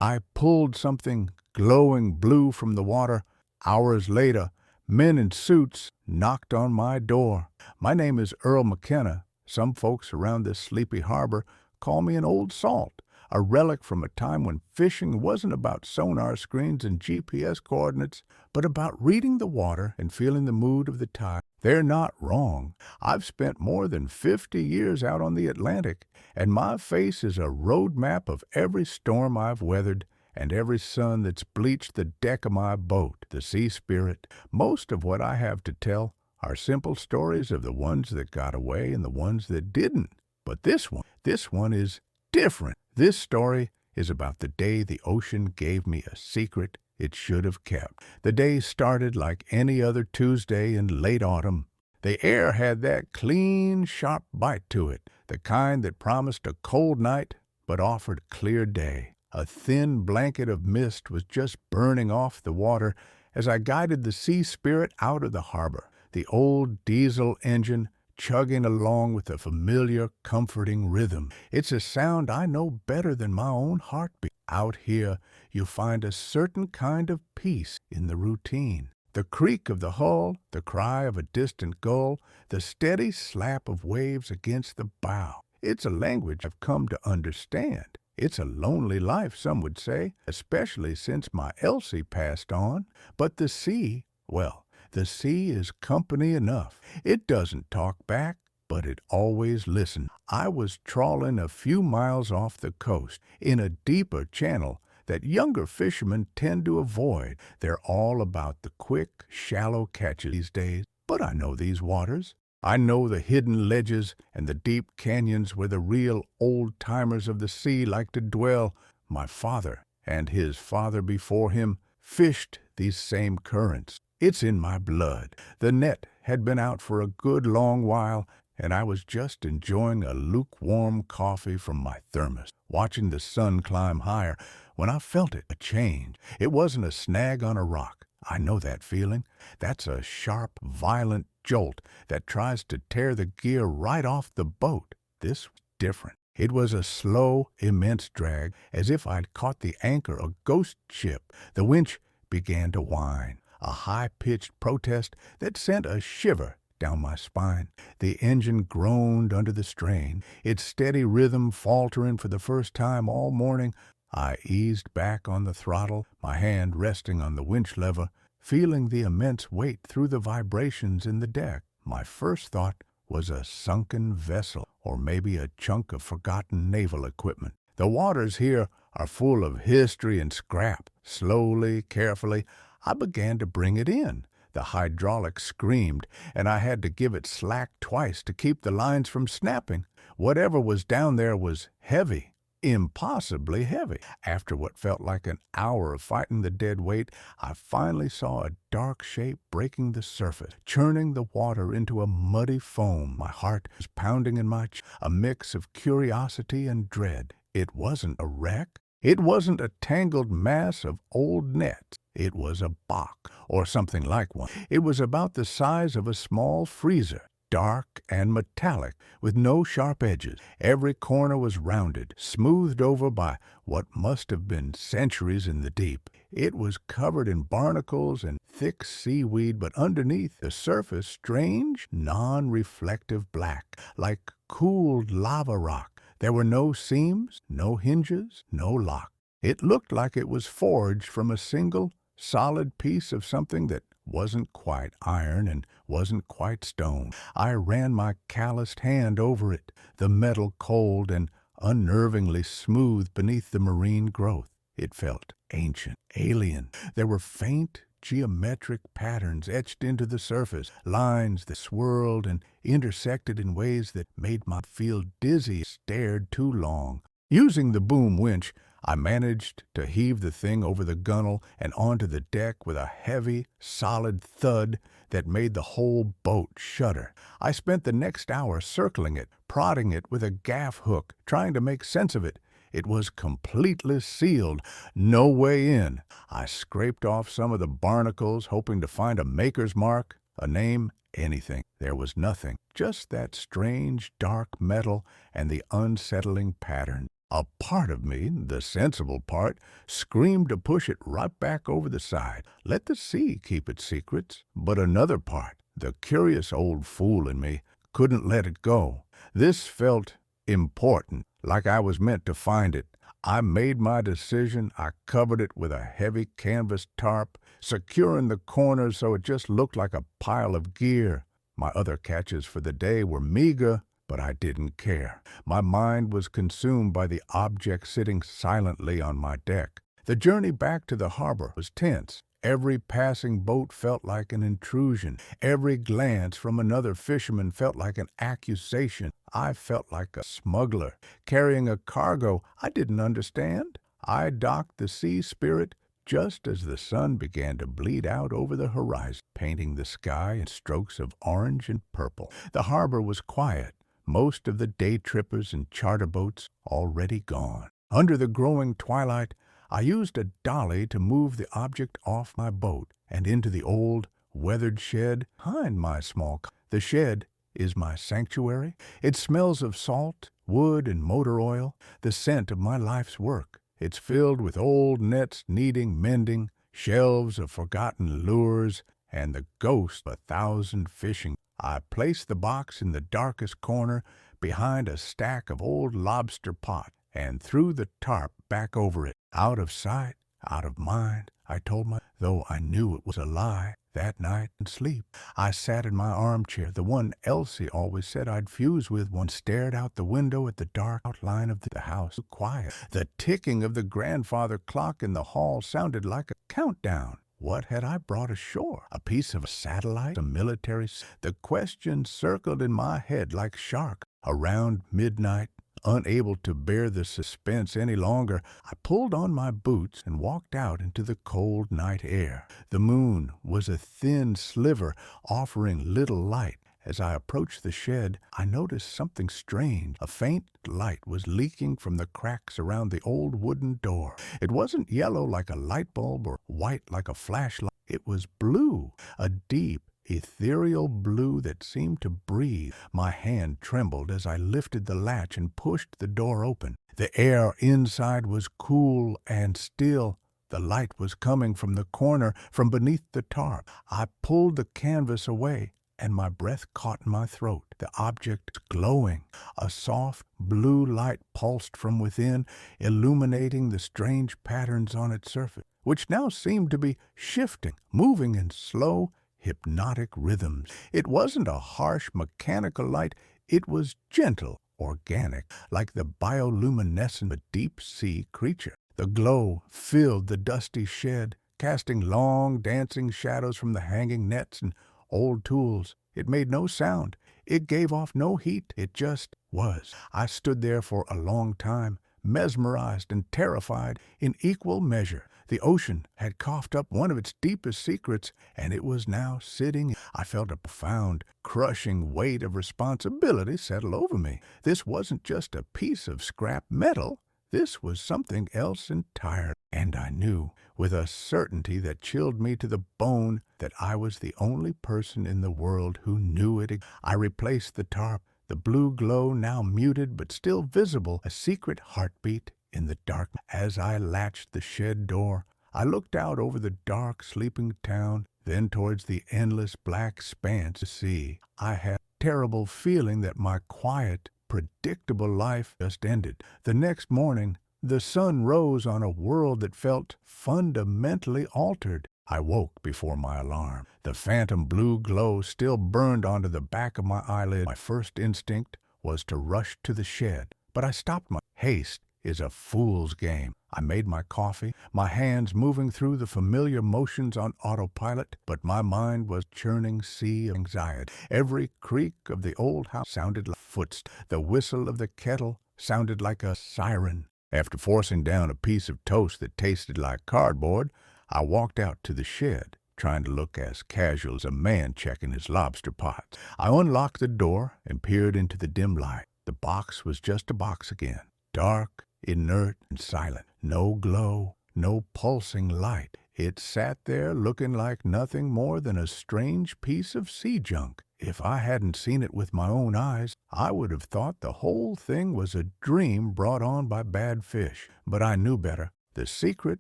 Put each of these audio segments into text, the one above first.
I pulled something glowing blue from the water. Hours later, men in suits knocked on my door. My name is Earl McKenna. Some folks around this sleepy harbor call me an old salt, a relic from a time when fishing wasn't about sonar screens and GPS coordinates, but about reading the water and feeling the mood of the tide. They're not wrong. I've spent more than 50 years out on the Atlantic, and my face is a road map of every storm I've weathered and every sun that's bleached the deck of my boat, the Sea Spirit. Most of what I have to tell are simple stories of the ones that got away and the ones that didn't. But this one is different. This story is about the day the ocean gave me a secret it should have kept. The day started like any other Tuesday in late autumn. The air had that clean, sharp bite to it, the kind that promised a cold night but offered a clear day. A thin blanket of mist was just burning off the water as I guided the Sea Spirit out of the harbor, the old diesel engine chugging along with a familiar, comforting rhythm. It's a sound I know better than my own heartbeat. Out here, you find a certain kind of peace in the routine. The creak of the hull, the cry of a distant gull, the steady slap of waves against the bow. It's a language I've come to understand. It's a lonely life, some would say, especially since my Elsie passed on. But the sea, well, the sea is company enough. It doesn't talk back, but it always listens. I was trawling a few miles off the coast, in a deeper channel that younger fishermen tend to avoid. They're all about the quick, shallow catches these days. But I know these waters. I know the hidden ledges and the deep canyons where the real old-timers of the sea like to dwell. My father, and his father before him, fished these same currents. It's in my blood. The net had been out for a good long while, and I was just enjoying a lukewarm coffee from my thermos, watching the sun climb higher, when I felt it, a change. It wasn't a snag on a rock. I know that feeling. That's a sharp, violent jolt that tries to tear the gear right off the boat. This was different. It was a slow, immense drag, as if I'd caught the anchor of a ghost ship. The winch began to whine, a high-pitched protest that sent a shiver down my spine. The engine groaned under the strain, its steady rhythm faltering for the first time all morning. I eased back on the throttle, my hand resting on the winch lever, feeling the immense weight through the vibrations in the deck. My first thought was a sunken vessel, or maybe a chunk of forgotten naval equipment. The waters here are full of history and scrap. Slowly, carefully, I began to bring it in. The hydraulics screamed, and I had to give it slack twice to keep the lines from snapping. Whatever was down there was heavy. Impossibly heavy. After what felt like an hour of fighting the dead weight, I finally saw a dark shape breaking the surface, churning the water into a muddy foam. My heart was pounding in my chest, a mix of curiosity and dread. It wasn't a wreck. It wasn't a tangled mass of old nets. It was a box, or something like one. It was about the size of a small freezer, dark and metallic, with no sharp edges. Every corner was rounded, smoothed over by what must have been centuries in the deep. It was covered in barnacles and thick seaweed, but underneath the surface, strange, non-reflective black, like cooled lava rock. There were no seams, no hinges, no lock. It looked like it was forged from a single, solid piece of something that wasn't quite iron and wasn't quite stone. I ran my calloused hand over it, the metal cold and unnervingly smooth beneath the marine growth. It felt ancient, alien. There were faint, geometric patterns etched into the surface, lines that swirled and intersected in ways that made me feel dizzy. Stared too long. Using the boom winch, I managed to heave the thing over the gunwale and onto the deck with a heavy, solid thud that made the whole boat shudder. I spent the next hour circling it, prodding it with a gaff hook, trying to make sense of it. It was completely sealed, no way in. I scraped off some of the barnacles, hoping to find a maker's mark, a name, anything. There was nothing, just that strange dark metal and the unsettling pattern. A part of me, the sensible part, screamed to push it right back over the side. Let the sea keep its secrets. But another part, the curious old fool in me, couldn't let it go. This felt important, like I was meant to find it. I made my decision. I covered it with a heavy canvas tarp, securing the corners so it just looked like a pile of gear. My other catches for the day were meager, but I didn't care. My mind was consumed by the object sitting silently on my deck. The journey back to the harbor was tense. Every passing boat felt like an intrusion. Every glance from another fisherman felt like an accusation. I felt like a smuggler, carrying a cargo I didn't understand. I docked the sea spirit just as the sun began to bleed out over the horizon, painting the sky in strokes of orange and purple. The harbor was quiet. Most of the day trippers and charter boats already gone. Under the growing twilight, I used a dolly to move the object off my boat and into the old, weathered shed behind my small cottage. The shed is my sanctuary. It smells of salt, wood, and motor oil, the scent of my life's work. It's filled with old nets needing mending, shelves of forgotten lures, and the ghost of 1,000 fishing. I placed the box in the darkest corner behind a stack of old lobster pot and threw the tarp back over it. Out of sight, out of mind, I told myself, though I knew it was a lie. That night in sleep, I sat in my armchair, the one Elsie always said I'd fuse with, and stared out the window at the dark outline of the house. Quiet. The ticking of the grandfather clock in the hall sounded like a countdown. What had I brought ashore? A piece of a satellite? A military? The question circled in my head like shark. Around midnight, unable to bear the suspense any longer, I pulled on my boots and walked out into the cold night air. The moon was a thin sliver, offering little light. As I approached the shed, I noticed something strange. A faint light was leaking from the cracks around the old wooden door. It wasn't yellow like a light bulb or white like a flashlight. It was blue, a deep, ethereal blue that seemed to breathe. My hand trembled as I lifted the latch and pushed the door open. The air inside was cool and still. The light was coming from the corner, from beneath the tarp. I pulled the canvas away, and my breath caught in my throat. The object was glowing. A soft blue light pulsed from within, illuminating the strange patterns on its surface, which now seemed to be shifting, moving in slow, hypnotic rhythms. It wasn't a harsh, mechanical light. It was gentle, organic, like the bioluminescence of a deep-sea creature. The glow filled the dusty shed, casting long, dancing shadows from the hanging nets and old tools. It made no sound. It gave off no heat. It just was. I stood there for a long time, mesmerized and terrified in equal measure. The ocean had coughed up one of its deepest secrets, and it was now sitting. I felt a profound, crushing weight of responsibility settle over me. This wasn't just a piece of scrap metal. This was something else entirely. And I knew, with a certainty that chilled me to the bone, that I was the only person in the world who knew it. I replaced the tarp, the blue glow now muted but still visible, a secret heartbeat in the dark. As I latched the shed door, I looked out over the dark, sleeping town, then towards the endless black expanse of sea. I had a terrible feeling that my quiet, predictable life just ended. The next morning, the sun rose on a world that felt fundamentally altered. I woke before my alarm. The phantom blue glow still burned onto the back of my eyelid. My first instinct was to rush to the shed, but I stopped my haste is a fool's game. I made my coffee, my hands moving through the familiar motions on autopilot, but my mind was a churning sea of anxiety. Every creak of the old house sounded like footsteps. The whistle of the kettle sounded like a siren. After forcing down a piece of toast that tasted like cardboard, I walked out to the shed, trying to look as casual as a man checking his lobster pots. I unlocked the door and peered into the dim light. The box was just a box again, dark, inert, and silent. No glow, no pulsing light. It sat there looking like nothing more than a strange piece of sea junk. If I hadn't seen it with my own eyes, I would have thought the whole thing was a dream brought on by bad fish. But I knew better. The secret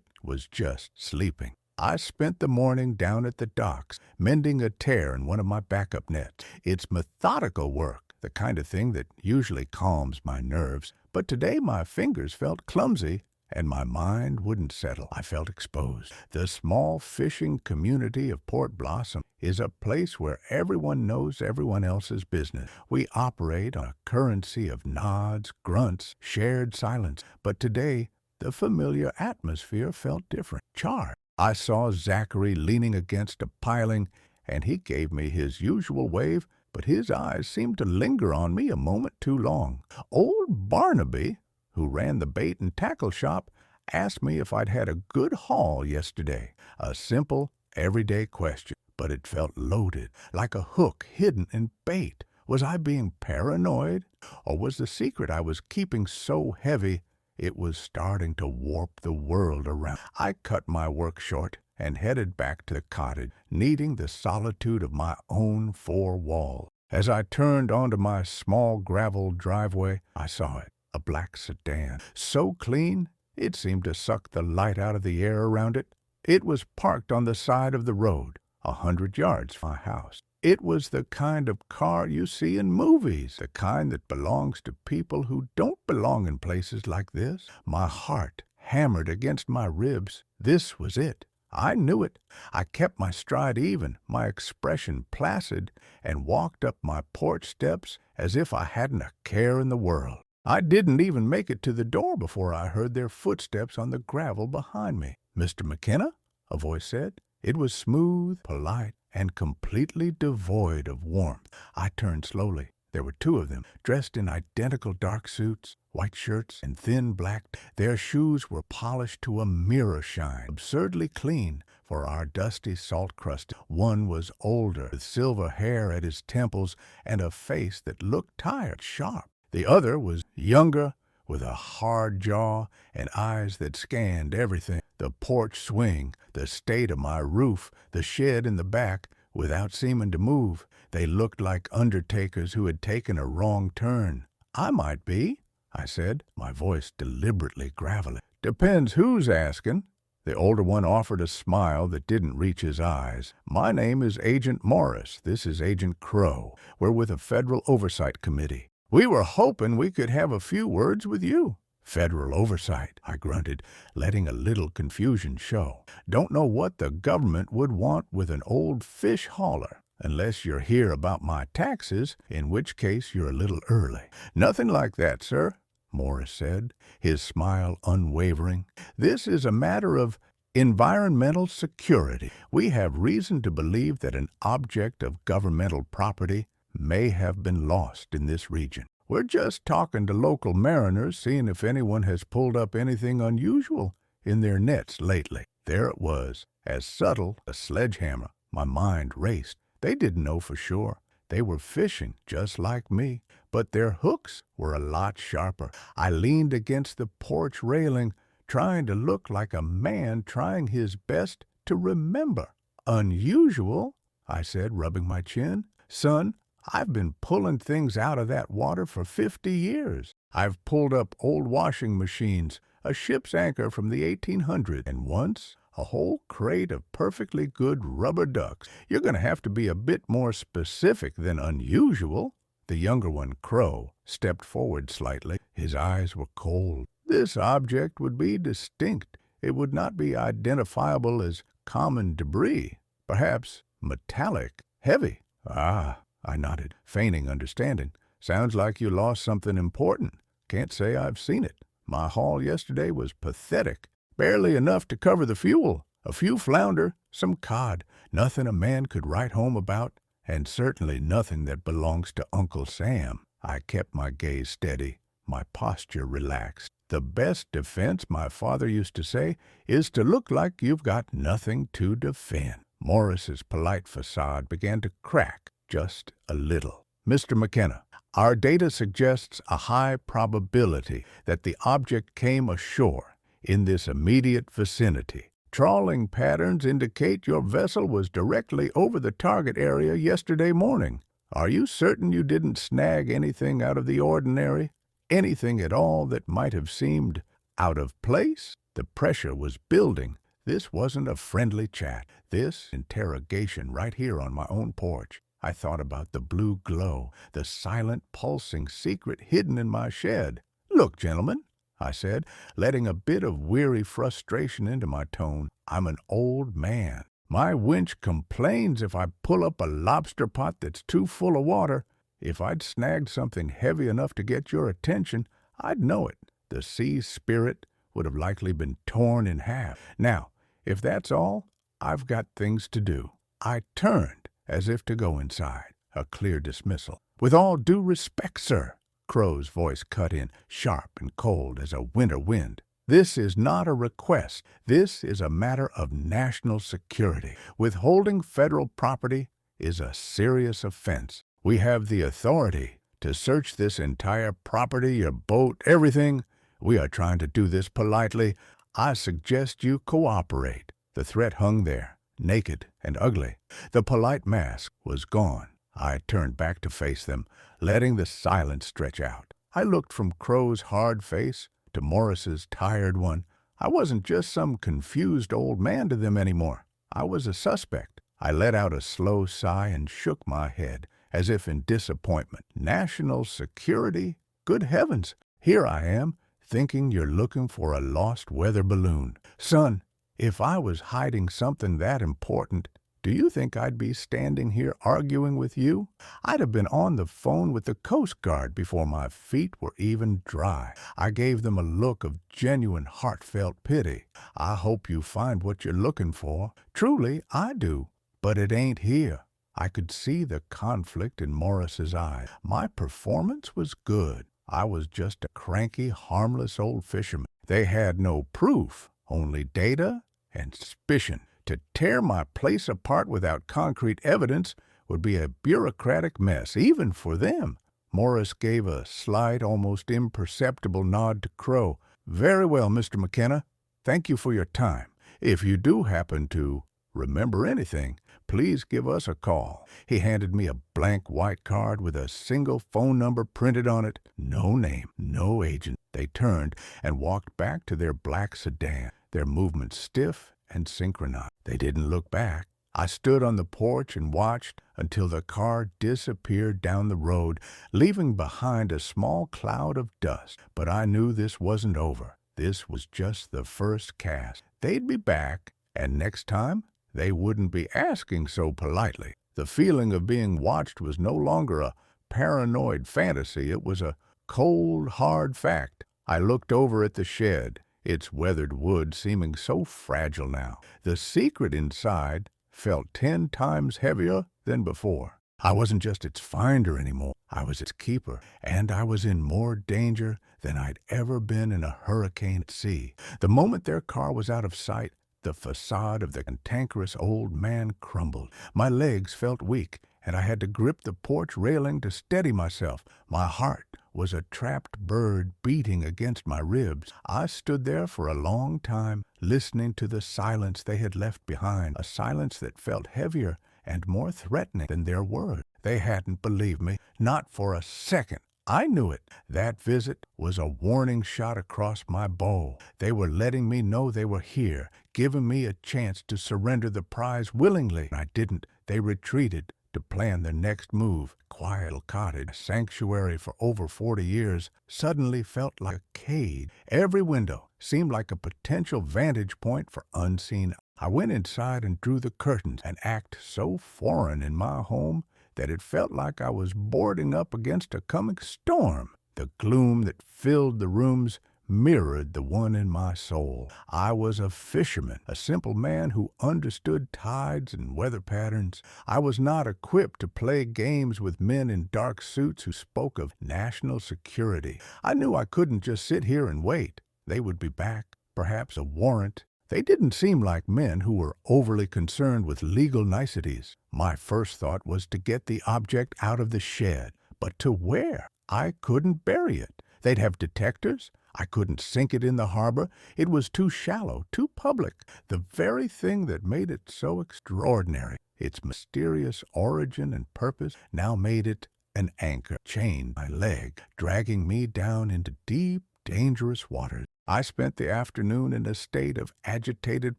was just sleeping. I spent the morning down at the docks, mending a tear in one of my backup nets. It's methodical work, the kind of thing that usually calms my nerves. But today my fingers felt clumsy, and my mind wouldn't settle. I felt exposed. The small fishing community of Port Blossom is a place where everyone knows everyone else's business. We operate on a currency of nods, grunts, shared silence. But today, the familiar atmosphere felt different, charged. I saw Zachary leaning against a piling, and he gave me his usual wave, but his eyes seemed to linger on me a moment too long. Old Barnaby, who ran the bait and tackle shop, asked me if I'd had a good haul yesterday. A simple, everyday question, but it felt loaded, like a hook hidden in bait. Was I being paranoid, or was the secret I was keeping so heavy it was starting to warp the world around? I cut my work short and headed back to the cottage, needing the solitude of my own four walls. As I turned onto my small gravel driveway, I saw it. A black sedan, so clean it seemed to suck the light out of the air around it. It was parked on the side of the road, 100 yards from my house. It was the kind of car you see in movies, the kind that belongs to people who don't belong in places like this. My heart hammered against my ribs. This was it. I knew it. I kept my stride even, my expression placid, and walked up my porch steps as if I hadn't a care in the world. I didn't even make it to the door before I heard their footsteps on the gravel behind me. "Mr. McKenna?" a voice said. It was smooth, polite, and completely devoid of warmth. I turned slowly. There were two of them, dressed in identical dark suits, white shirts, and thin black. Their shoes were polished to a mirror shine, absurdly clean for our dusty salt crust. One was older, with silver hair at his temples and a face that looked tired, sharp. The other was younger, with a hard jaw and eyes that scanned everything. The porch swing, the state of my roof, the shed in the back, without seeming to move. They looked like undertakers who had taken a wrong turn. "I might be," I said, my voice deliberately gravelly. "Depends who's asking." The older one offered a smile that didn't reach his eyes. "My name is Agent Morris. This is Agent Crow. We're with a Federal Oversight Committee. We were hoping we could have a few words with you." "Federal oversight," I grunted, letting a little confusion show. "Don't know what the government would want with an old fish hauler, unless you're here about my taxes, in which case you're a little early." "Nothing like that, sir," Morris said, his smile unwavering. "This is a matter of environmental security. We have reason to believe that an object of governmental property may have been lost in this region. We're just talking to local mariners, seeing if anyone has pulled up anything unusual in their nets lately." There it was, as subtle as a sledgehammer. My mind raced. They didn't know for sure. They were fishing just like me, but their hooks were a lot sharper. I leaned against the porch railing, trying to look like a man trying his best to remember. "Unusual?" I said, rubbing my chin. "Son, I've been pulling things out of that water for 50 years. I've pulled up old washing machines, a ship's anchor from the 1800s, and once a whole crate of perfectly good rubber ducks. You're going to have to be a bit more specific than unusual." The younger one, Crow, stepped forward slightly. His eyes were cold. "This object would be distinct. It would not be identifiable as common debris. Perhaps metallic, heavy." "Ah," I nodded, feigning understanding. "Sounds like you lost something important. Can't say I've seen it. My haul yesterday was pathetic. Barely enough to cover the fuel. A few flounder, some cod. Nothing a man could write home about, and certainly nothing that belongs to Uncle Sam." I kept my gaze steady, my posture relaxed. "The best defense, my father used to say, is to look like you've got nothing to defend." Morris's polite facade began to crack just a little. "Mr. McKenna, our data suggests a high probability that the object came ashore in this immediate vicinity. trawling patterns indicate your vessel was directly over the target area yesterday morning. Are you certain you didn't snag anything out of the ordinary? Anything at all that might have seemed out of place? The pressure was building. This wasn't a friendly chat. This interrogation right here on my own porch. I thought about the blue glow, the silent, pulsing secret hidden in my shed. "Look, gentlemen," I said, letting a bit of weary frustration into my tone. "I'm an old man. My winch complains if I pull up a lobster pot that's too full of water. If I'd snagged something heavy enough to get your attention, I'd know it. The sea spirit would have likely been torn in half. Now, if that's all, I've got things to do." I turned as if to go inside, a clear dismissal. "With all due respect, sir," Crow's voice cut in, sharp and cold as a winter wind. "This is not a request. This is a matter of national security. Withholding federal property is a serious offense. We have the authority to search this entire property, your boat, everything. We are trying to do this politely. I suggest you cooperate." The threat hung there, naked and ugly. The polite mask was gone. I turned back to face them, letting the silence stretch out. I looked from Crow's hard face to Morris's tired one. I wasn't just some confused old man to them anymore. I was a suspect. I let out a slow sigh and shook my head, as if in disappointment. National security? Good heavens! Here I am, thinking you're looking for a lost weather balloon. Son, if I was hiding something that important, do you think I'd be standing here arguing with you? I'd have been on the phone with the Coast Guard before my feet were even dry. I gave them a look of genuine, heartfelt pity. "I hope you find what you're looking for. Truly, I do. But it ain't here." I could see the conflict in Morris's eyes. My performance was good. I was just a cranky, harmless old fisherman. They had no proof, only data and suspicion. To tear my place apart without concrete evidence would be a bureaucratic mess, even for them. Morris gave a slight, almost imperceptible nod to Crow. "Very well, Mr. McKenna. Thank you for your time. If you do happen to remember anything, please give us a call." He handed me a blank white card with a single phone number printed on it. No name, no agent. They turned and walked back to their black sedan, their movements stiff and synchronized. They didn't look back. I stood on the porch and watched until the car disappeared down the road, leaving behind a small cloud of dust. But I knew this wasn't over. This was just the first cast. They'd be back, and next time, they wouldn't be asking so politely. The feeling of being watched was no longer a paranoid fantasy. It was a cold, hard fact. I looked over at the shed, its weathered wood seeming so fragile now. The secret inside felt 10 times heavier than before. I wasn't just its finder anymore. I was its keeper, and I was in more danger than I'd ever been in a hurricane at sea. The moment their car was out of sight, the facade of the cantankerous old man crumbled. My legs felt weak, and I had to grip the porch railing to steady myself. My heart was a trapped bird beating against my ribs. I stood there for a long time, listening to the silence they had left behind, a silence that felt heavier and more threatening than their words. They hadn't believed me, not for a second. I knew it. That visit was a warning shot across my bow. They were letting me know they were here, giving me a chance to surrender the prize willingly. I didn't. They retreated to plan their next move. Quiet little cottage, sanctuary for over 40 years, suddenly felt like a cage. Every window seemed like a potential vantage point for unseen. I went inside and drew the curtains, an act so foreign in my home that it felt like I was boarding up against a coming storm. The gloom that filled the rooms mirrored the one in my soul. I was a fisherman, a simple man who understood tides and weather patterns. I was not equipped to play games with men in dark suits who spoke of national security. I knew I couldn't just sit here and wait. They would be back, perhaps a warrant. They didn't seem like men who were overly concerned with legal niceties. My first thought was to get the object out of the shed. But to where? I couldn't bury it. They'd have detectors. I couldn't sink it in the harbor. It was too shallow, too public. The very thing that made it so extraordinary, its mysterious origin and purpose, now made it an anchor chained my leg, dragging me down into deep, dangerous waters. I spent the afternoon in a state of agitated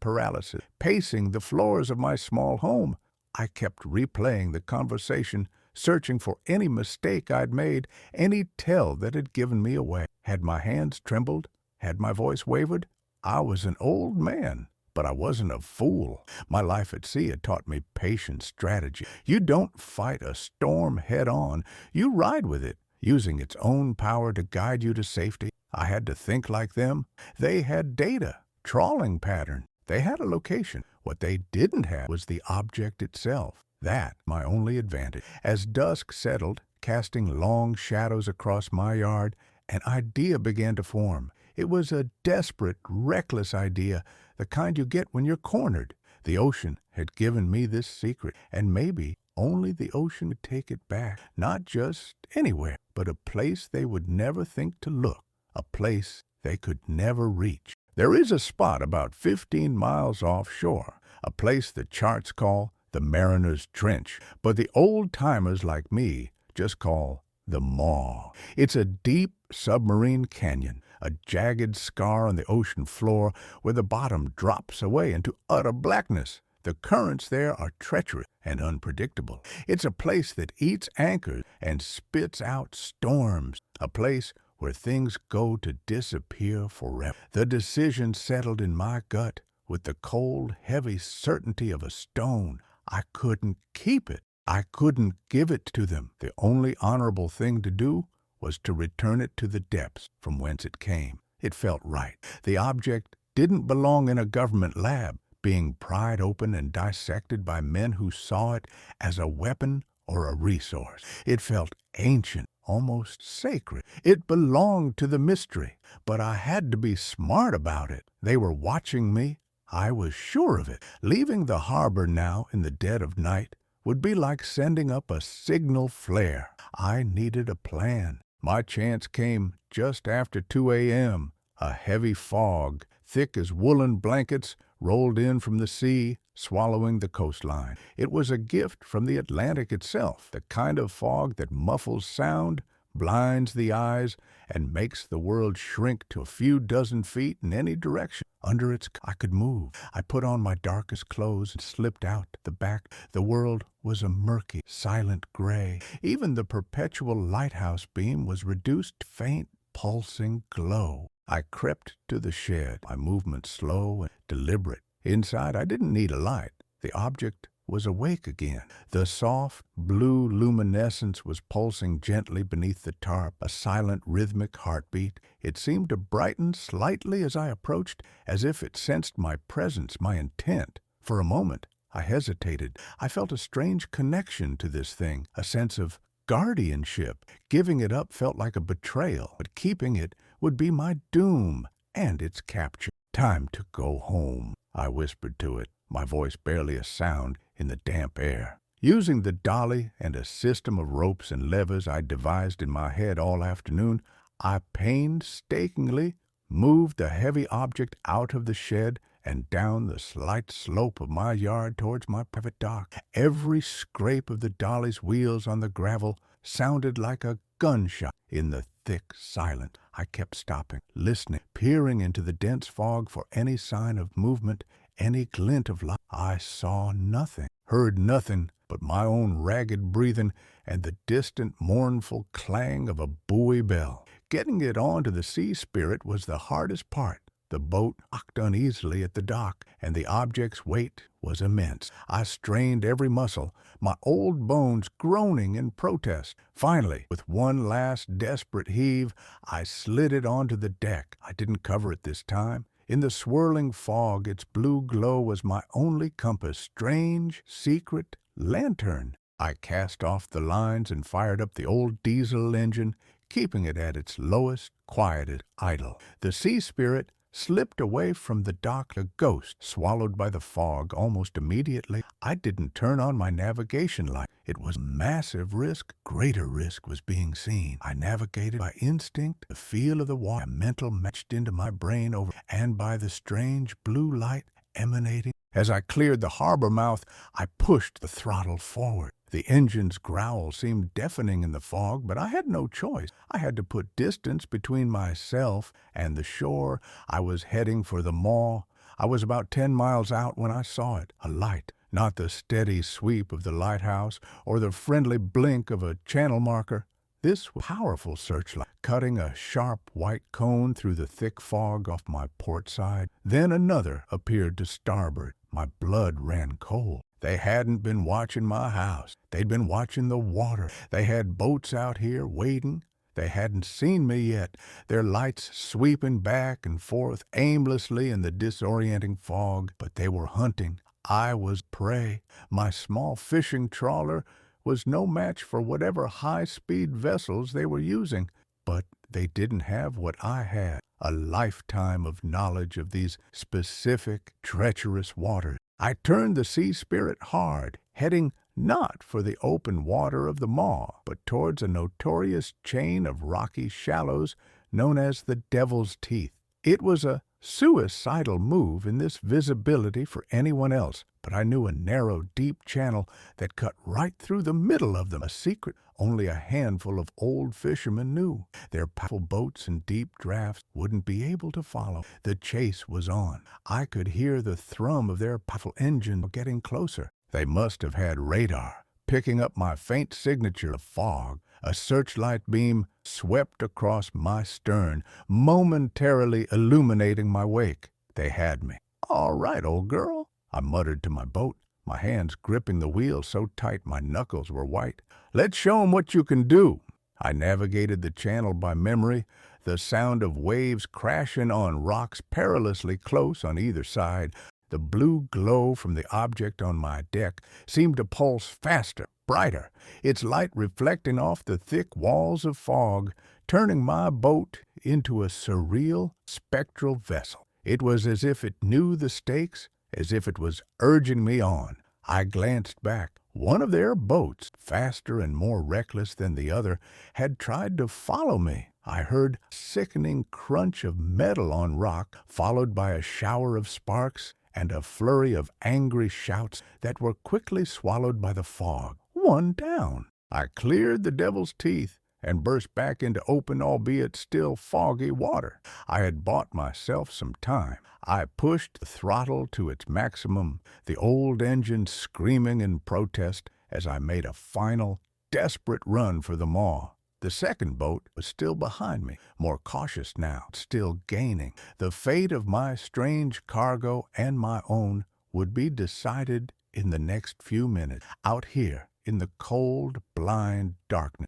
paralysis, pacing the floors of my small home. I kept replaying the conversation, searching for any mistake I'd made, any tell that had given me away. Had my hands trembled? Had my voice wavered? I was an old man, but I wasn't a fool. My life at sea had taught me patience, strategy. You don't fight a storm head-on. You ride with it, using its own power to guide you to safety. I had to think like them. They had data, trawling pattern. They had a location. What they didn't have was the object itself. That, my only advantage. As dusk settled, casting long shadows across my yard, an idea began to form. It was a desperate, reckless idea, the kind you get when you're cornered. The ocean had given me this secret, and maybe only the ocean would take it back. Not just anywhere, but a place they would never think to look. A place they could never reach. There is a spot about 15 miles offshore, a place the charts call the Mariner's Trench, but the old-timers like me just call the Maw. It's a deep submarine canyon, a jagged scar on the ocean floor where the bottom drops away into utter blackness. The currents there are treacherous and unpredictable. It's a place that eats anchors and spits out storms, a place where things go to disappear forever. The decision settled in my gut with the cold, heavy certainty of a stone. I couldn't keep it. I couldn't give it to them. The only honorable thing to do was to return it to the depths from whence it came. It felt right. The object didn't belong in a government lab, being pried open and dissected by men who saw it as a weapon or a resource. It felt ancient, almost sacred. It belonged to the mystery, but I had to be smart about it. They were watching me. I was sure of it. Leaving the harbor now in the dead of night would be like sending up a signal flare. I needed a plan. My chance came just after 2 a.m. A heavy fog, thick as woolen blankets, rolled in from the sea, swallowing the coastline. It was a gift from the Atlantic itself, the kind of fog that muffles sound, blinds the eyes, and makes the world shrink to a few dozen feet in any direction. Under its I could move. I put on my darkest clothes and slipped out the back. The world was a murky, silent gray. Even the perpetual lighthouse beam was reduced to faint, pulsing glow. I crept to the shed, my movements slow and deliberate. Inside, I didn't need a light. The object was awake again. The soft, blue luminescence was pulsing gently beneath the tarp, a silent, rhythmic heartbeat. It seemed to brighten slightly as I approached, as if it sensed my presence, my intent. For a moment, I hesitated. I felt a strange connection to this thing, a sense of guardianship. Giving it up felt like a betrayal, but keeping it would be my doom and its capture. Time to go home, I whispered to it, my voice barely a sound in the damp air. Using the dolly and a system of ropes and levers I devised in my head all afternoon, I painstakingly moved the heavy object out of the shed and down the slight slope of my yard towards my private dock. Every scrape of the dolly's wheels on the gravel sounded like a gunshot. In the thick silence, I kept stopping, listening, peering into the dense fog for any sign of movement, any glint of light. I saw nothing, heard nothing but my own ragged breathing and the distant mournful clang of a buoy bell. Getting it onto the sea spirit was the hardest part. The boat rocked uneasily at the dock, and the object's weight was immense. I strained every muscle, my old bones groaning in protest. Finally, with one last desperate heave, I slid it onto the deck. I didn't cover it this time. In the swirling fog, its blue glow was my only compass, strange, secret lantern. I cast off the lines and fired up the old diesel engine, keeping it at its lowest, quietest idle. The sea spirit slipped away from the dock, a ghost, swallowed by the fog almost immediately. I didn't turn on my navigation light. It was a massive risk. Greater risk was being seen. I navigated by instinct, the feel of the water, a mental matched into my brain over, and by the strange blue light emanating. As I cleared the harbor mouth, I pushed the throttle forward. The engine's growl seemed deafening in the fog, but I had no choice. I had to put distance between myself and the shore. I was heading for the maw. I was about 10 miles out when I saw it, a light. Not the steady sweep of the lighthouse or the friendly blink of a channel marker. This was a powerful searchlight, cutting a sharp white cone through the thick fog off my port side. Then another appeared to starboard. My blood ran cold. They hadn't been watching my house. They'd been watching the water. They had boats out here waiting. They hadn't seen me yet, their lights sweeping back and forth aimlessly in the disorienting fog. But they were hunting. I was prey. My small fishing trawler was no match for whatever high-speed vessels they were using. But they didn't have what I had, a lifetime of knowledge of these specific, treacherous waters. I turned the sea spirit hard, heading not for the open water of the maw, but towards a notorious chain of rocky shallows known as the Devil's Teeth. It was a suicidal move in this visibility for anyone else, but I knew a narrow, deep channel that cut right through the middle of them, a secret only a handful of old fishermen knew. Their powerful boats and deep drafts wouldn't be able to follow. The chase was on. I could hear the thrum of their powerful engine getting closer. They must have had radar, picking up my faint signature of fog. A searchlight beam swept across my stern, momentarily illuminating my wake. They had me. "All right, old girl," I muttered to my boat, my hands gripping the wheel so tight my knuckles were white. "Let's show 'em what you can do." I navigated the channel by memory, the sound of waves crashing on rocks perilously close on either side. The blue glow from the object on my deck seemed to pulse faster, brighter, its light reflecting off the thick walls of fog, turning my boat into a surreal, spectral vessel. It was as if it knew the stakes, as if it was urging me on. I glanced back. One of their boats, faster and more reckless than the other, had tried to follow me. I heard a sickening crunch of metal on rock, followed by a shower of sparks and a flurry of angry shouts that were quickly swallowed by the fog. One down. I cleared the Devil's Teeth and burst back into open, albeit still foggy water. I had bought myself some time. I pushed the throttle to its maximum, the old engine screaming in protest as I made a final, desperate run for the maw. The second boat was still behind me, more cautious now, still gaining. The fate of my strange cargo and my own would be decided in the next few minutes, out here in the cold, blind darkness.